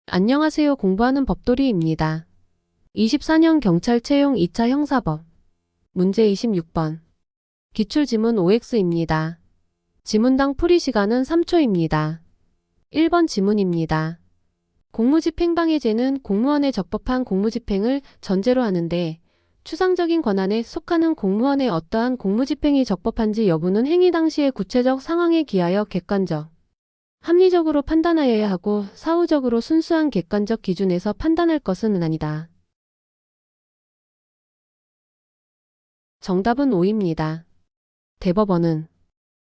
안녕하세요. 공부하는 법돌이입니다. 24년 경찰 채용 2차 형사법 문제 26번 기출지문 OX입니다. 지문당 풀이 시간은 3초입니다. 1번 지문입니다. 공무집행방해죄는 공무원에 적법한 공무집행을 전제로 하는데 추상적인 권한에 속하는 공무원의 어떠한 공무집행이 적법한지 여부는 행위 당시의 구체적 상황에 기하여 객관적, 합리적으로 판단하여야 하고 사후적으로 순수한 객관적 기준에서 판단할 것은 아니다. 정답은 O입니다. 대법원은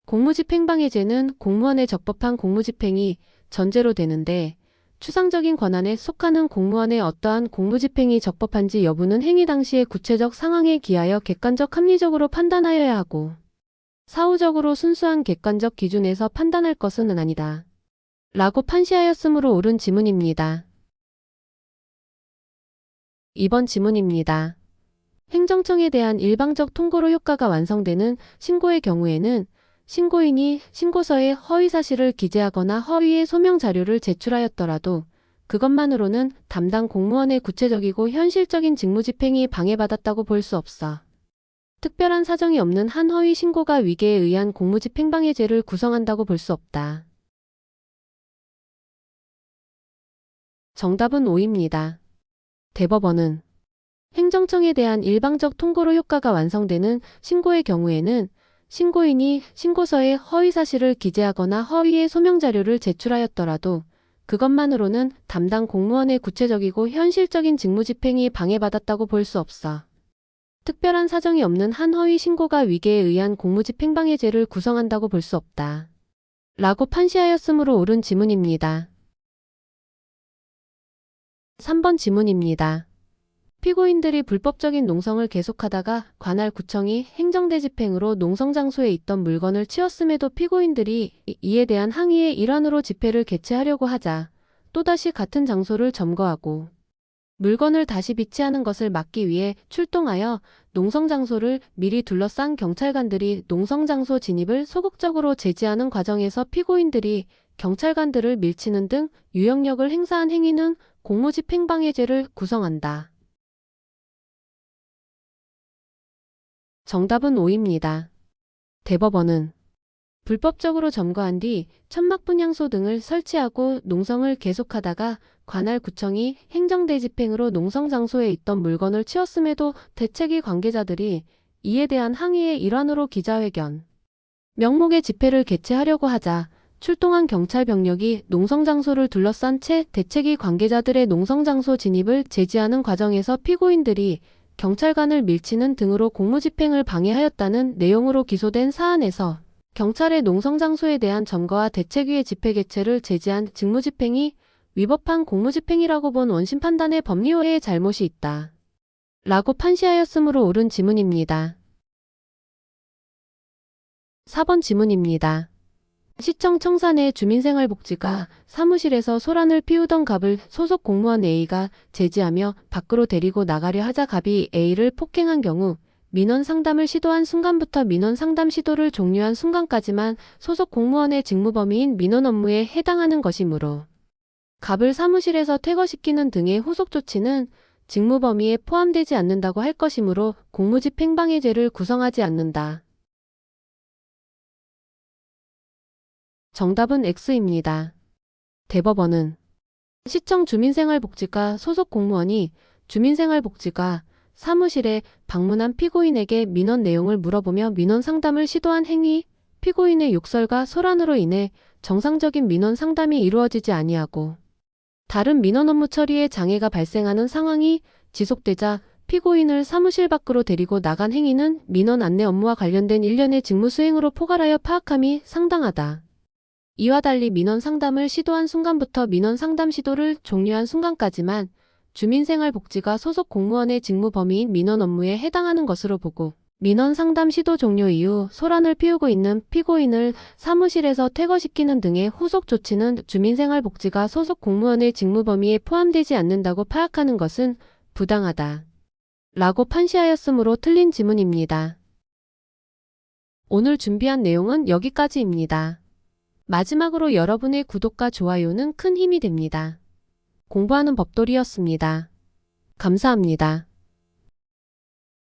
공무집행방해죄는 공무원의 적법한 공무집행이 전제로 되는데 추상적인 권한에 속하는 공무원의 어떠한 공무집행이 적법한지 여부는 행위 당시의 구체적 상황에 기하여 객관적 합리적으로 판단하여야 하고 사후적으로 순수한 객관적 기준에서 판단할 것은 아니다. 라고 판시하였으므로 옳은 지문입니다. 2번 지문입니다. 행정청에 대한 일방적 통고로 효과가 완성되는 신고의 경우에는 신고인이 신고서에 허위 사실을 기재하거나 허위의 소명 자료를 제출하였더라도 그것만으로는 담당 공무원의 구체적이고 현실적인 직무집행이 방해받았다고 볼 수 없어. 특별한 사정이 없는 한 허위 신고가 위계에 의한 공무집행방해죄를 구성한다고 볼 수 없다. 정답은 O입니다. 대법원은 행정청에 대한 일방적 통고로 효과가 완성되는 신고의 경우에는 신고인이 신고서에 허위 사실을 기재하거나 허위의 소명 자료를 제출하였더라도 그것만으로는 담당 공무원의 구체적이고 현실적인 직무집행이 방해받았다고 볼 수 없어. 특별한 사정이 없는 한 허위 신고가 위계에 의한 공무집행방해죄를 구성한다고 볼 수 없다. 라고 판시하였으므로 옳은 지문입니다. 3번 지문입니다. 피고인들이 불법적인 농성을 계속하다가 관할 구청이 행정대집행으로 농성장소에 있던 물건을 치웠음에도 피고인들이 이에 대한 항의의 일환으로 집회를 개최하려고 하자 또다시 같은 장소를 점거하고 물건을 다시 비치하는 것을 막기 위해 출동하여 농성장소를 미리 둘러싼 경찰관들이 농성장소 진입을 소극적으로 제지하는 과정에서 피고인들이 경찰관들을 밀치는 등 유형력을 행사한 행위는 공무집행방해죄를 구성한다. 정답은 O입니다. 대법원은 불법적으로 점거한 뒤 천막분향소 등을 설치하고 농성을 계속하다가 관할 구청이 행정대집행으로 농성장소에 있던 물건을 치웠음에도 대책위 관계자들이 이에 대한 항의의 일환으로 기자회견, 명목의 집회를 개최하려고 하자 출동한 경찰 병력이 농성장소를 둘러싼 채 대책위 관계자들의 농성장소 진입을 제지하는 과정에서 피고인들이 경찰관을 밀치는 등으로 공무집행을 방해하였다는 내용으로 기소된 사안에서 경찰의 농성장소에 대한 점거와 대책위의 집회 개최를 제지한 직무집행이 위법한 공무집행이라고 본 원심 판단의 법리오해의 잘못이 있다. 라고 판시하였으므로 옳은 지문입니다. 4번 지문입니다. 시청 청산의 주민생활복지과 사무실에서 소란을 피우던 갑을 소속 공무원 A가 제지하며 밖으로 데리고 나가려 하자 갑이 A를 폭행한 경우 민원 상담을 시도한 순간부터 민원 상담 시도를 종료한 순간까지만 소속 공무원의 직무 범위인 민원 업무에 해당하는 것이므로 갑을 사무실에서 퇴거시키는 등의 후속 조치는 직무 범위에 포함되지 않는다고 할 것이므로 공무집행방해죄를 구성하지 않는다. 정답은 X입니다. 대법원은 시청 주민생활복지과 소속 공무원이 주민생활복지과 사무실에 방문한 피고인에게 민원 내용을 물어보며 민원 상담을 시도한 행위, 피고인의 욕설과 소란으로 인해 정상적인 민원 상담이 이루어지지 아니하고 다른 민원 업무 처리에 장애가 발생하는 상황이 지속되자 피고인을 사무실 밖으로 데리고 나간 행위는 민원 안내 업무와 관련된 일련의 직무 수행으로 포괄하여 파악함이 상당하다. 이와 달리 민원 상담을 시도한 순간부터 민원 상담 시도를 종료한 순간까지만 주민생활복지과 소속 공무원의 직무 범위인 민원 업무에 해당하는 것으로 보고 민원 상담 시도 종료 이후 소란을 피우고 있는 피고인을 사무실에서 퇴거시키는 등의 후속 조치는 주민생활복지과 소속 공무원의 직무 범위에 포함되지 않는다고 파악하는 것은 부당하다. 라고 판시하였으므로 틀린 지문입니다. 오늘 준비한 내용은 여기까지입니다. 마지막으로 여러분의 구독과 좋아요는 큰 힘이 됩니다. 공부하는 법돌이였습니다. 감사합니다.